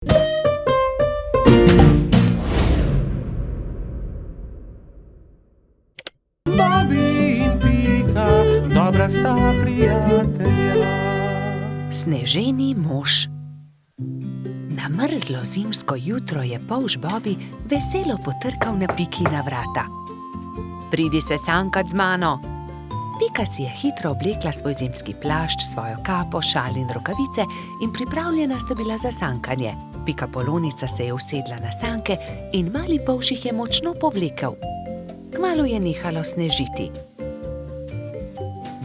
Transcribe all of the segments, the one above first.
Bobby in Pika, dobra sta prijatelja. Sneženi mož. Na mrzlo zimsko jutro je polž Bobby veselo potrkal na Pikina vrata. Pridi se sankat z mano. Pika si je hitro oblekla svoj zimski plašč, svojo kapo, šal in rokavice in pripravljena sta bila za sankanje. Pika Polonica se je usedla na sanke in mali polž jih je močno povlekel. Kmalu je nehalo snežiti.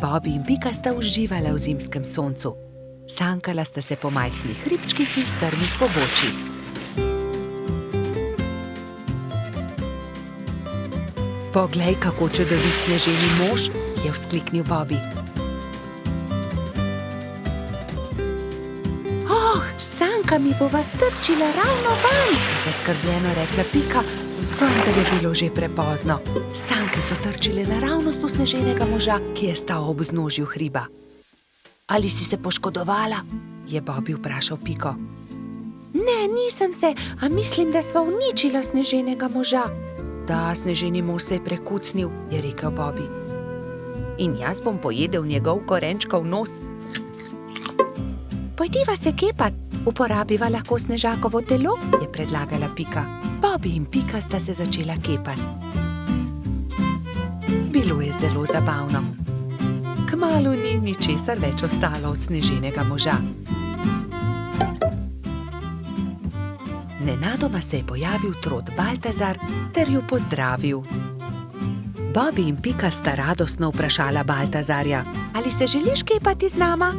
Bobby in Pika sta uživala v zimskem soncu. Sankala sta se po majhnih hribčkih in strmih pobočjih. Poglej, kako čudovit sneženi mož, je vzkliknil Bobby. Oh, sanka mi bova trčila ravno van, je zaskrbljeno rekla Pika, vendar je bilo že prepozno. Sanke so trčile naravnost v sneženega moža, ki je stal ob vznožju hriba. Ali si se poškodovala? Je Bobby vprašal Piko. Ne, nisem se, a mislim, da sva uničila sneženega moža. Da, sneženi mož se je prekucnil, je rekel Bobby. In jaz bom pojedel njegov korenčkov nos. Pojdiva se kepat, uporabiva lahko snežakovo telo, je predlagala Pika. Bobby in Pika sta se začela kepat. Bilo je zelo zabavno. Kmalu ni ničesar več ostalo od sneženega moža. Nenadoma se je pojavil trod Baltazar ter jo pozdravil. Bobby in Pika sta radostno vprašala Baltazarja, ali se želiš kepati z nama?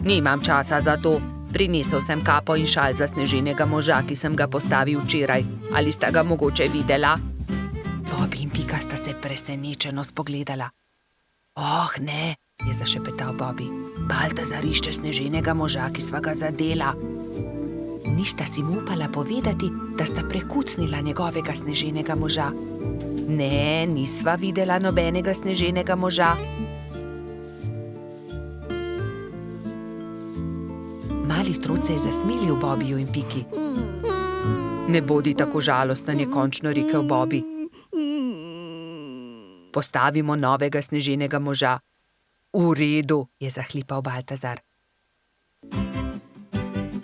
Nimam časa za to. Prinesel sem kapo in šal za sneženega moža, ki sem ga postavil včeraj. Ali sta ga mogoče videla? Bobby in Pika sta se presenečeno spogledala. Oh, ne, je zašepetal Bobby. Baltazar išče sneženega moža, ki sva ga zadela. Nista si mu upala povedati, da sta prekucnila njegovega sneženega moža. Ne, nisva videla nobenega sneženega moža. Mali trud se je zasmilil Bobbyju in Piki. Ne bodi tako žalosten, je končno rekel Bobby. Postavimo novega sneženega moža. V redu, je zahlipal Baltazar.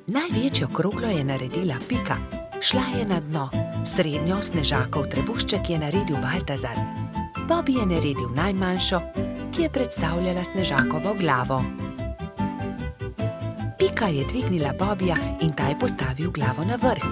Največjo kroglo je naredila Pika. Šla je na dno. Srednjo snežakov trebušček je naredil Baltazar. Bobby je naredil najmanjšo, ki je predstavljala snežakovo glavo. Pika je dvignila Bobbyja in ta je postavil glavo na vrh.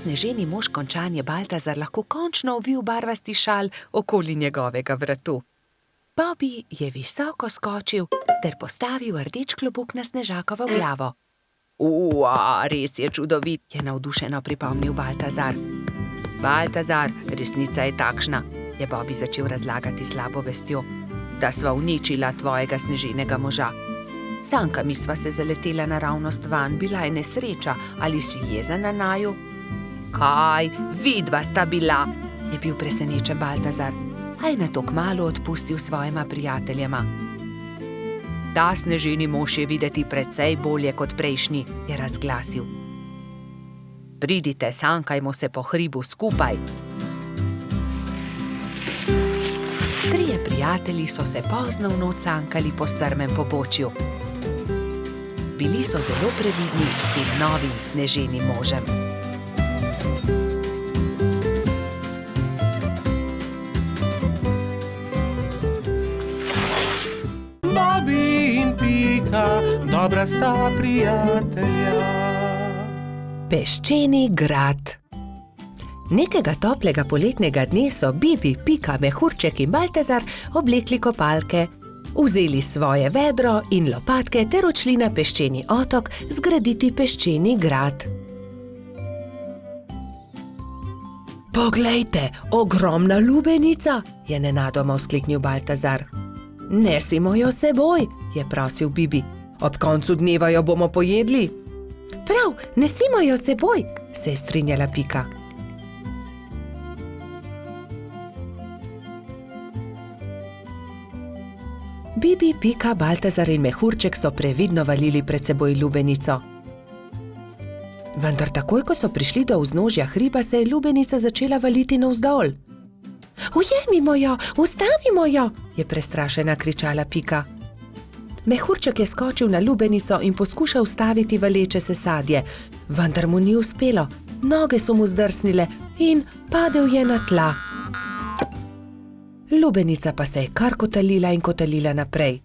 Sneženi mož končan je Baltazar lahko končno ovil barvasti šal okoli njegovega vratu. Bobby je visoko skočil ter postavil rdeč klobuk na snežakovo glavo. Res je čudovit, je navdušeno pripomnil Baltazar. Baltazar, resnica je takšna, je Bobby začel razlagati slabo vestjo, da sva uničila tvojega sneženega moža. Sankami sva se zaletela naravnost van, bila je nesreča, ali si jezen na naju? Kaj, vidva sta bila, je bil presenečen Baltazar, a je nato kmalu odpustil svojima prijateljema. Ta sneženi mož je videti precej bolje kot prejšnji, je razglasil. Pridite, sankajmo se po hribu skupaj. Trije prijatelji so se pozno v noč sankali po strmem pobočju. Bili so zelo previdni s tem novim sneženim možem. Bobby in Pika, dobra sta prijatelja. Peščeni grad. Nekega toplega poletnega dne so Bibi, Pika, Mehurček in Baltazar oblekli kopalke vzeli svoje vedro in lopatke ter odšli na peščeni otok zgraditi peščeni grad. Poglejte, ogromna lubenica, je nenadoma vzkliknil Baltazar. Nesimo jo seboj, je prosil Bibi. Ob koncu dneva jo bomo pojedli. Prav, nesimo jo seboj, se je strinjala Pika. Bibi, Pika, Baltazar in Mehurček so previdno valili pred seboj lubenico. Vendar takoj, ko so prišli do vznožja hriba, se je lubenica začela valiti navzdol. Ujemimo jo, ustavimo jo, je prestrašena kričala Pika. Mehurček je skočil na lubenico in poskušal ustaviti valeče se sadje, vendar mu ni uspelo. Noge so mu zdrsnile in padel je na tla. Lubenica pa se je kar kotalila naprej.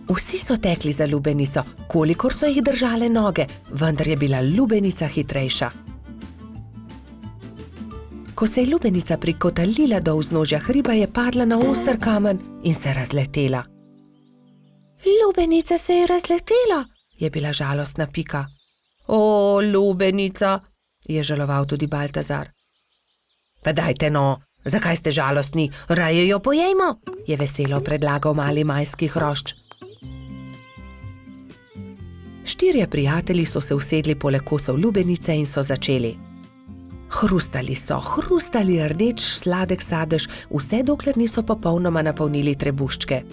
Vsi so tekli za lubenico, kolikor so jih držale noge, vendar je bila lubenica hitrejša. Ko se je lubenica prikotalila do vznožja hriba, je padla na oster kamen in se razletela. Lubenica se je razletela, je bila žalostna Pika. O, lubenica, je žaloval tudi Baltazar. Pa dajte no, zakaj ste žalostni, raje jo pojejmo, je veselo predlagal mali majski hrošč. 4 prijatelji so se usedli poleg kosov lubenice in so začeli. Hrustali rdeč sladek sadež, vse dokler niso popolnoma napolnili trebuščke.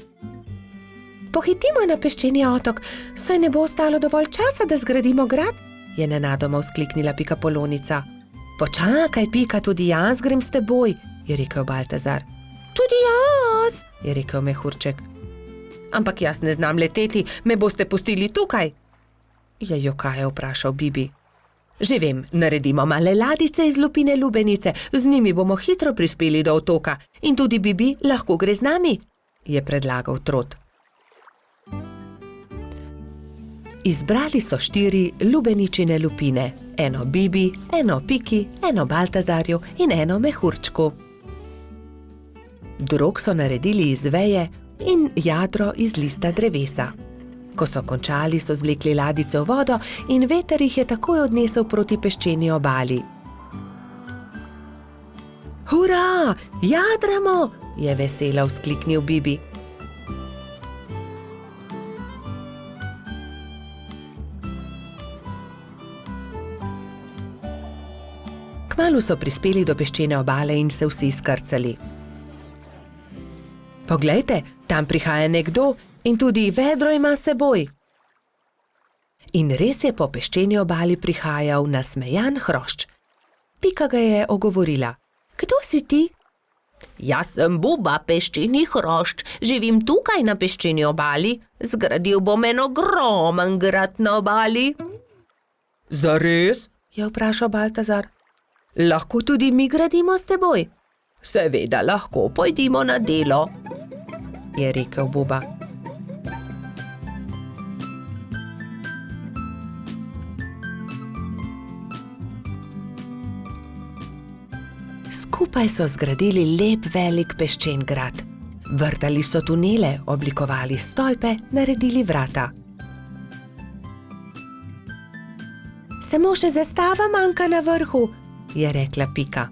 Pohitimo na peščeni otok, saj ne bo ostalo dovolj časa, da zgradimo grad, je nenadoma vzkliknila Pikapolonica. Počakaj, Pika, tudi jaz grem s teboj, je rekel Baltazar. Tudi jaz, je rekel Mehurček. Ampak jaz ne znam leteti, me boste pustili tukaj, je jokaje vprašal Bibi. Že vem, naredimo male ladice iz lupine lubenice, z njimi bomo hitro prispeli do otoka in tudi Bibi lahko gre z nami, je predlagal Trot. Izbrali so 4 lubeničine lupine, eno Bibi, eno Piki, eno Baltazarju in eno Mehurčku. Drog so naredili iz veje in jadro iz lista drevesa. Ko so končali, so zvlekli ladice v vodo in veter jih je takoj odnesel proti peščeni obali. Hurra, jadramo, je veselo vzkliknil Bibi. Kmalu so prispeli do peščene obale in se vsi skrcali. Poglejte, tam prihaja nekdo in tudi vedro ima s seboj. In res je po peščeni obali prihajal nasmejan hrošč. Pika ga je ogovorila. Kdo si ti? Jaz sem Buba, peščeni hrošč, živim tukaj na peščeni obali, zgradil bom en ogromen grad na obali. Zares? Je vprašal Baltazar. Lahko tudi mi gradimo s teboj? Seveda lahko, pojdimo na delo, je rekel Buba. Skupaj so zgradili lep velik peščen grad. Vrtali so tunele, oblikovali stolpe, naredili vrata. Samo še zastava manjka na vrhu, je rekla Pika.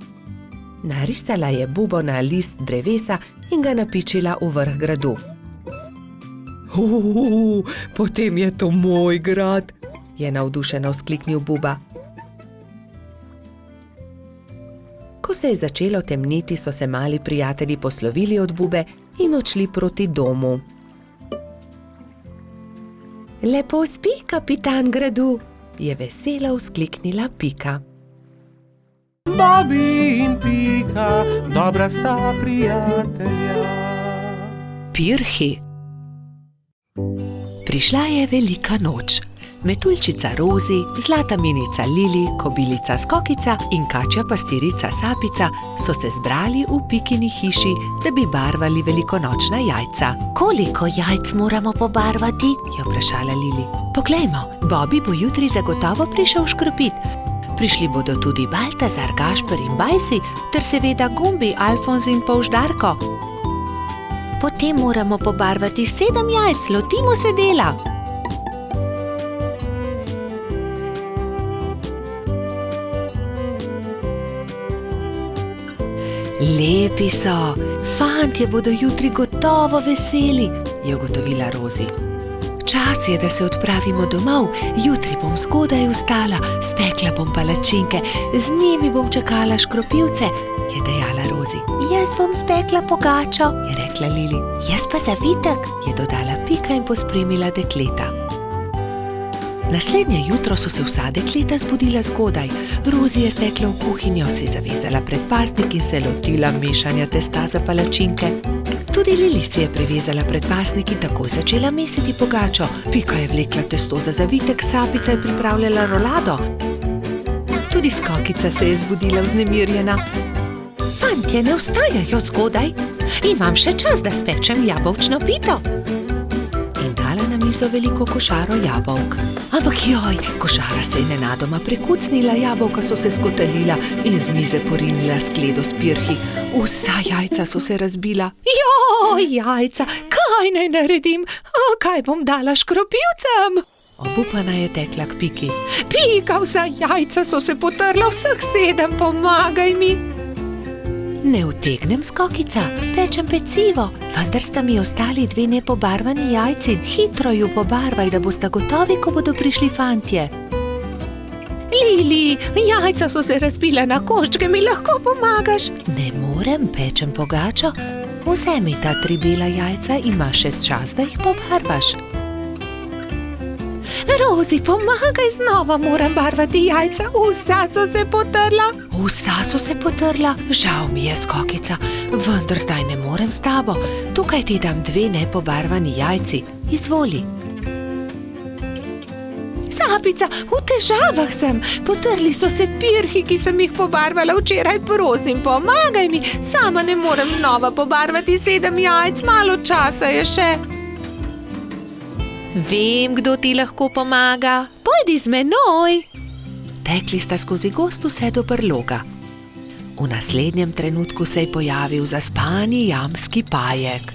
Narisala je Bubo na list drevesa in ga napičila v vrh gradu. Potem je to moj grad, je navdušeno vzkliknil Buba. Ko se je začelo temniti, so se mali prijatelji poslovili od Bube in odšli proti domu. Lepo spi, kapitan gradu, je veselo vzkliknila Pika. Bobi in Pika, dobra sta prijatelja. Pirhi. Prišla je velika noč. Metuljčica Rozi, zlata minica Lili, kobilica Skokica in kačja pastirica Sapica so se zbrali v Pikini hiši, da bi barvali velikonočna jajca. Koliko jajc moramo pobarvati? Je vprašala Lili. Poglejmo, Bobi bo jutri zagotovo prišel škropit. Prišli bodo tudi Baltazar, Gašper in Bajsi, ter seveda Gumbi, Alfonz in Polždarko. Potem moramo pobarvati 7 jajc, lotimo se dela. Lepi so, fantje bodo jutri gotovo veseli, je ugotovila Rozi. Čas je, da se odpravimo domov, jutri bom zgodaj vstala, spekla bom palačinke, z njimi bom čakala škropivce, je dejala Rozi. Jaz bom spekla pogačo, je rekla Lili. Jaz pa zavitek, je dodala Pika in pospremila dekleta. Naslednje jutro so se vsa dekleta zbudila zgodaj. Rozi je stekla v kuhinjo, si zavezala predpasnik in se lotila mešanja testa za palačinke. Tudi Lili si je privezala predpasnik in takoj začela mesiti pogačo. Pika je vlekla testo za zavitek, Sapica je pripravljala rolado. Tudi Skokica se je zbudila vznemirjena. Fantje ne vstajajo zgodaj, imam še čas, da spečem jabolčno pito. In dala na mizo veliko košaro jabolk. Ampak joj, košara se je nenadoma prekucnila, jabolka so se skotalila in z mize porinila skledo s pirhi. Vsa jajca so se razbila. Joj, jajca, kaj naj naredim? Kaj bom dala škropivcem? Obupana je tekla k Piki. Pika, vsa jajca so se potrla, vseh 7, pomagaj mi. Ne utegnem, Skokica, pečem pecivo, vendar sta mi ostali 2 nepobarvani jajci. Hitro ju pobarvaj, da bosta gotovi, ko bodo prišli fantje. Lili, jajca so se razbila na koščke, mi lahko pomagaš? Ne morem, pečem pogačo. Vzemi ta 3 bela jajca, imaš še čas, da jih pobarvaš. Rozi, pomagaj, znova moram barvati jajca, vsa so se potrla. Vsa so se potrla? Žal mi je, Skokica, vendar zdaj ne morem s tabo. Tukaj ti dam 2 nepobarvani jajci, izvoli. Sapica, v težavah sem, potrli so se pirhi, ki sem jih pobarvala včeraj, prosim, pomagaj mi, sama ne morem znova pobarvati 7 jajc, malo časa je še. Vem, kdo ti lahko pomaga. Pojdi z menoj. Tekli sta skozi gozd vse do brloga. V naslednjem trenutku se je pojavil zaspani jamski Pajek.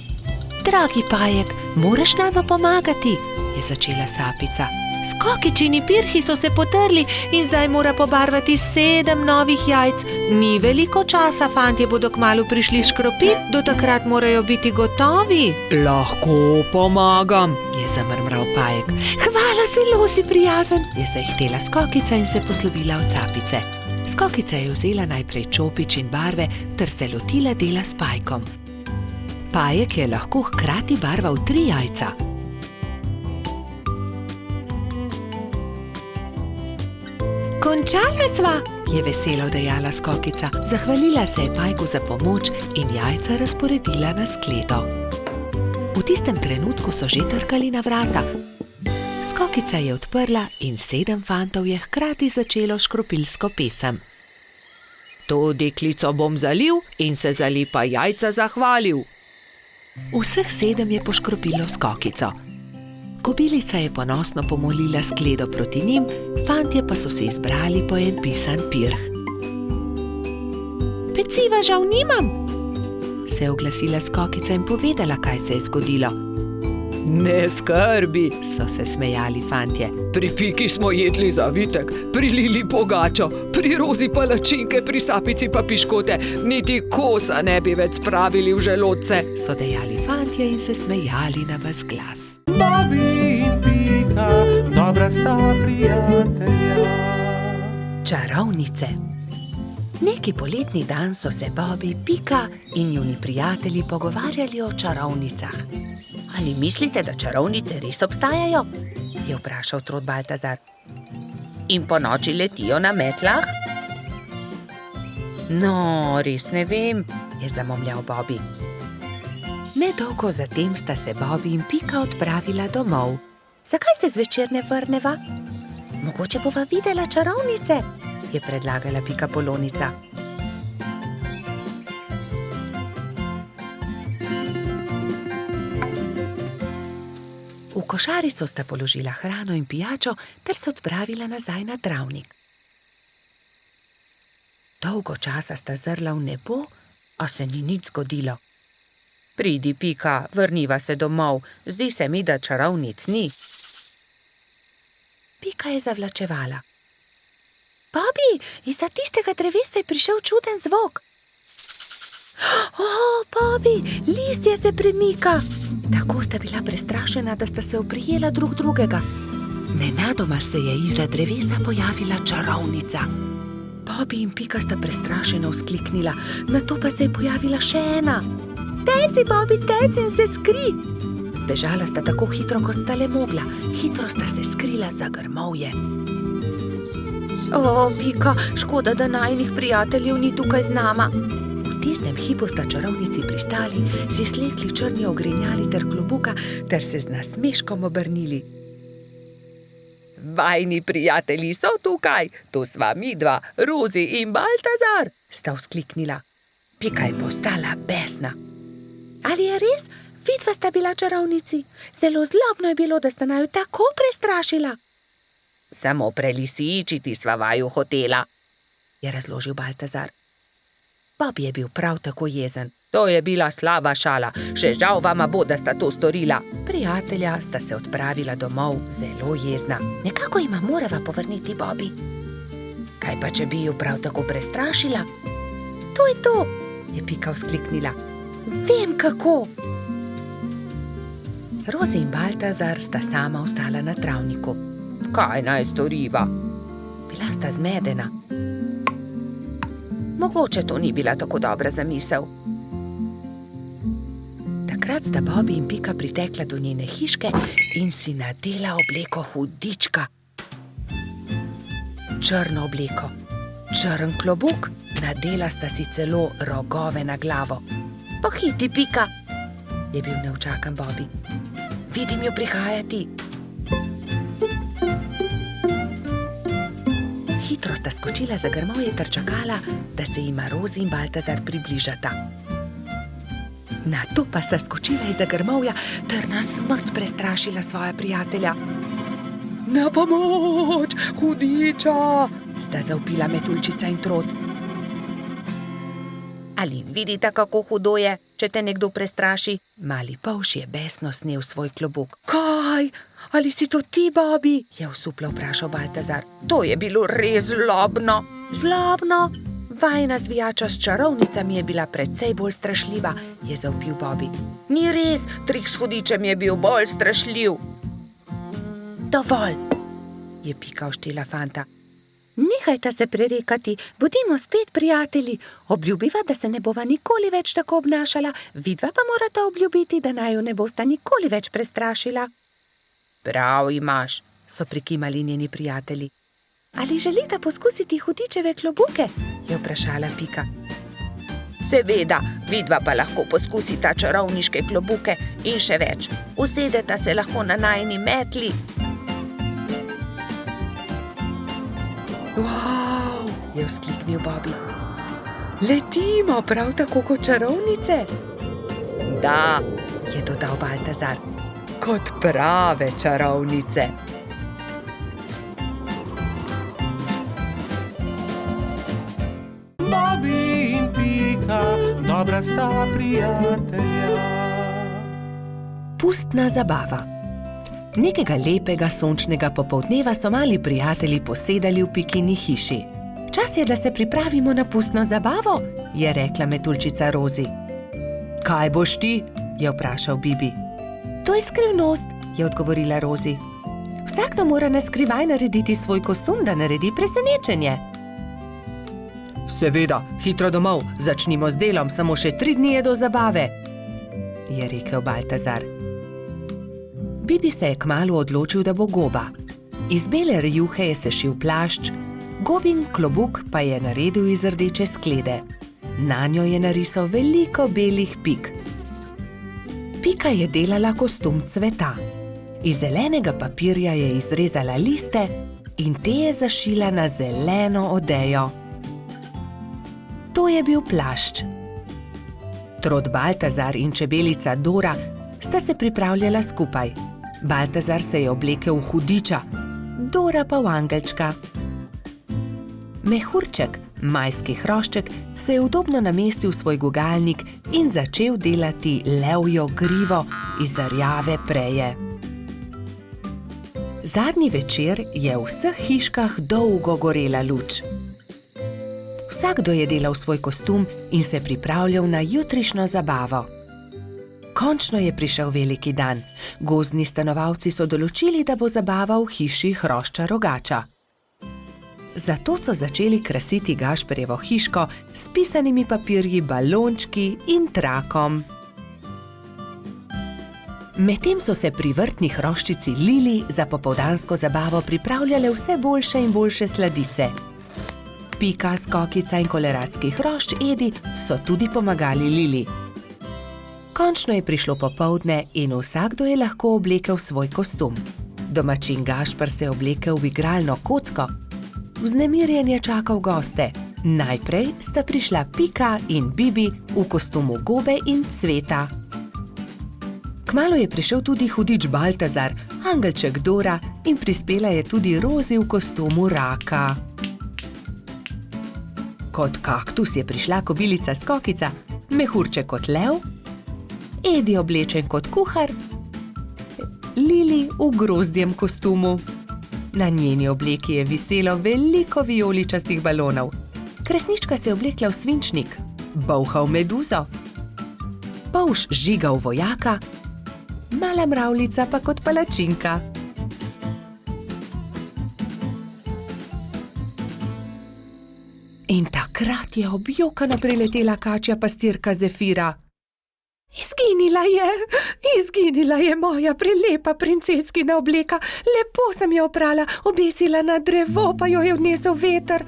Dragi Pajek, moraš nama pomagati, je začela Sapica. Skokičini pirhi so se potrli in zdaj mora pobarvati 7 novih jajc. Ni veliko časa, fantje bodo kmalu prišli škropit, do takrat morajo biti gotovi. Lahko pomagam, je zamrmral Pajek. Hvala, zelo si prijazen, je zahtela Skokica in se poslovila od Sapice. Skokica je vzela najprej čopič in barve ter se lotila dela s Pajkom. Pajek je lahko hkrati barval 3 jajca. Končala sva, je veselo dejala Skokica. Zahvalila se je Pajku za pomoč in jajca razporedila na skledo. V tistem trenutku so že trkali na vrata. Skokica je odprla in 7 fantov je hkrati začelo škropilsko pesem. To deklico bom zalil in se za lepa jajca zahvalil. Vseh 7 je poškropilo Skokico. Kobilica je ponosno pomolila skledo proti njim, fantje pa so se izbrali po en pisan pirh. Peciva žal nimam, se je oglasila Skokica in povedala, kaj se je zgodilo. Ne skrbi, so se smejali fantje. Pri Piki smo jedli zavitek, pri Lili pogačo, pri Rozi palačinke, pri Sapici pa piškote, niti kosa ne bi več spravili v želodce, so dejali fantje in se smejali na ves glas. Bobi in Pika, dobra sta prijatelja. Čarovnice. Neki poletni dan so se Bobi, Pika in njuni prijatelji pogovarjali o čarovnicah. Ali mislite, da čarovnice res obstajajo? Je vprašal Trod Baltazar. In ponoči letijo na metlah? No, res ne vem, je zamomljal Bobi. Nedolgo zatem sta se Bobi in Pika odpravila domov. Zakaj se zvečer ne vrneva? Mogoče bova videla čarovnice, je predlagala Pikapolonica. V košarico sta položila hrano in pijačo ter se odpravila nazaj na travnik. Dolgo časa sta zrla v nebo, a se ni nič zgodilo. Pridi, Pika, vrniva se domov. Zdi se mi, da čarovnic ni. Pika je zavlačevala. Bobi, izza tistega drevesa je prišel čuden zvok. Bobi, listje se premika. Tako sta bila prestrašena, da sta se oprijela drug drugega. Nenadoma se je izza drevesa pojavila čarovnica. Bobi in Pika sta prestrašeno vzkliknila, nato pa se je pojavila še ena. Teci, Bobi, teci in se skri! Zbežala sta tako hitro, kot sta le mogla. Hitro sta se skrila za grmovje. Pika, škoda, da najinih prijateljev ni tukaj z nama. V tistem hipu sta čarovnici pristali, si slekli črni ogrinjali ter klobuka ter se z nasmeškom obrnili. Vajni prijatelji so tukaj, to sva midva, Rozi in Baltazar, sta vzkliknila. Pika je postala besna. Ali je res? Vidva sta bila čarovnici. Zelo zlobno je bilo, da sta naju tako prestrašila. Samo prelisičiti sva vaju hotela, je razložil Baltazar. Bob je bil prav tako jezen. To je bila slaba šala, še žal vama bo, da sta to storila. Prijatelja sta se odpravila domov zelo jezna. Nekako jima morava povrniti Bobi. Kaj pa, če bi ju prav tako prestrašila? To je to, je Pika vzkliknila. Vem kako. Rozi in Baltazar sta sama ostala na travniku. Kaj naj storiva? Bila sta zmedena. Mogoče to ni bila tako dobra zamisel. Takrat sta Bobi in Pika pritekla do njene hiške in si nadela obleko hudička. Črno obleko, črn klobuk, nadela sta si celo rogove na glavo. Pohiti, Pika, je bil neučakan Bobi. Vidim jo prihajati. Hitro sta skočila za grmovje ter čakala, da se jima Rozi in Baltazar približata. Nato pa sta skočila izza grmovja ter na smrt prestrašila svoja prijatelja. Na pomoč, hudiča, sta zavpila Metuljčica in Trod. Ali vidite, kako hudo je, če te nekdo prestraši? Mali polž je besno snel svoj klobuk. Kaj? Ali si to ti, Bobi? Je osuplo vprašal Baltazar. To je bilo res zlobno. Zlobno? Vajna zvijača s čarovnicami je bila precej bolj strašljiva, je zavpil Bobi. Ni res, trik s hudičem je bil bolj strašljiv. Dovolj, je Pika oštela fanta. Nehajta se prerekati, bodimo spet prijatelji. Obljubiva, da se ne bova nikoli več tako obnašala, vidva pa morata obljubiti, da naju ne bosta nikoli več prestrašila. Prav imaš, so prikimali njeni prijatelji. Ali želita poskusiti hudičeve klobuke? Je vprašala Pika. Seveda, vidva pa lahko poskusita čarovniške klobuke in še več. Usedeta se lahko na najini metli. Wow, je vzkliknil Bobi. Letimo prav tako kot čarovnice? Da, je dodal Baltazar, kot prave čarovnice. Bobi in Pika, dobra sta prijatelja. Pustna zabava. Nekega lepega sončnega popoldneva so mali prijatelji posedali v Pikini hiši. Čas je, da se pripravimo na pustno zabavo, je rekla Metuljčica Rozi. Kaj boš ti? Je vprašal Bibi. To je skrivnost, je odgovorila Rozi. Vsakdo mora na skrivaj narediti svoj kostum, da naredi presenečenje. Seveda, hitro domov, začnimo z delom, samo še 3 dni je do zabave, je rekel Baltazar. Bibi se je kmalu odločil, da bo goba. Iz bele rjuhe je sešil plašč, gobin klobuk pa je naredil iz rdeče sklede. Nanjo je narisal veliko belih pik. Pika je delala kostum cveta. Iz zelenega papirja je izrezala liste in te je zašila na zeleno odejo. To je bil plašč. Trod Baltazar in čebelica Dora sta se pripravljala skupaj. Baltazar se je oblekel v hudiča, Dora pa v angelčka. Mehurček, Majski hrošček se je udobno namestil v svoj gugalnik in začel delati levjo grivo iz rjave preje. Zadnji večer je v vseh hiškah dolgo gorela luč. Vsakdo je delal svoj kostum in se pripravljal na jutrišnjo zabavo. Končno je prišel veliki dan. Gozdni stanovalci so določili, da bo zabava v hiši hrošča rogača. Zato so začeli krasiti Gašperjevo hiško s pisanimi papirji, balončki in trakom. Medtem so se pri vrtni hroščici Lili za popoldansko zabavo pripravljale vse boljše in boljše sladice. Pika, Skokica in koleratski hrošč Edi so tudi pomagali Lili. Končno je prišlo popoldne in vsakdo je lahko oblekel svoj kostum. Domačin Gašper se je oblekel v igralno kocko. Vznemirjen je čakal goste. Najprej sta prišla Pika in Bibi v kostumu gobe in cveta. Kmalu je prišel tudi hudič Baltazar, angelček Dora in prispela je tudi Rozi v kostumu raka. Kot kaktus je prišla kobilica Skokica, mehurček kot lev, Edi oblečen kot kuhar, Lili v grozdjem kostumu. Na njeni obleki je viselo veliko vijoličastih balonov. Kresnička se je oblekla v svinčnik, Bolha v meduzo, Polž Žiga v vojaka, Mala mravljica pa kot palačinka. In takrat je objokano priletela kačja pastirka Zefira. Izginila je moja prelepa princeskina obleka. Lepo sem jo oprala, obesila na drevo, pa jo je odnesel veter.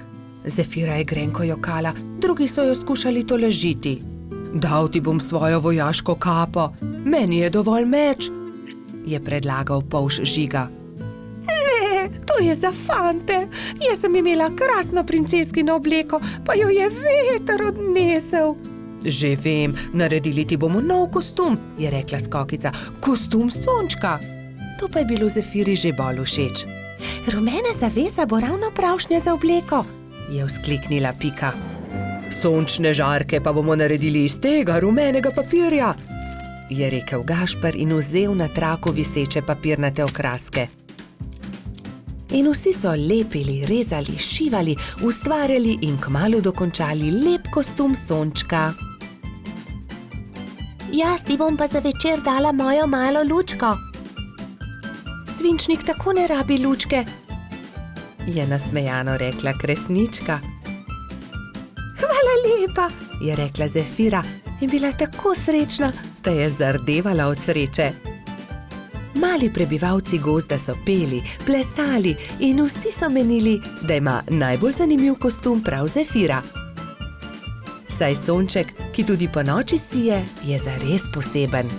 Zefira je grenko jokala, drugi so jo skušali tolažiti. Dal ti bom svojo vojaško kapo, meni je dovolj meč, je predlagal Polž Žiga. Ne, to je za fante. Jaz sem imela krasno princeskino obleko, pa jo je veter odnesel. Že vem, naredili ti bomo nov kostum, je rekla Skokica. Kostum sončka. To pa je bilo Zefiri že bolj všeč. Rumena zavesa bo ravno pravšnja za obleko, je vzkliknila Pika. Sončne žarke pa bomo naredili iz tega rumenega papirja, je rekel Gašper in vzel na traku viseče papirnate okraske. In vsi so lepili, rezali, šivali, ustvarjali in kmalu dokončali lep kostum sončka. Jaz ti bom pa za večer dala mojo malo lučko. Svinčnik tako ne rabi lučke, je nasmejano rekla Kresnička. Hvala lepa, je rekla Zefira in bila tako srečna, da je zardevala od sreče. Mali prebivalci gozda so peli, plesali in vsi so menili, da ima najbolj zanimiv kostum prav Zefira. Saj sonček, ki tudi ponoči sije, je zares poseben.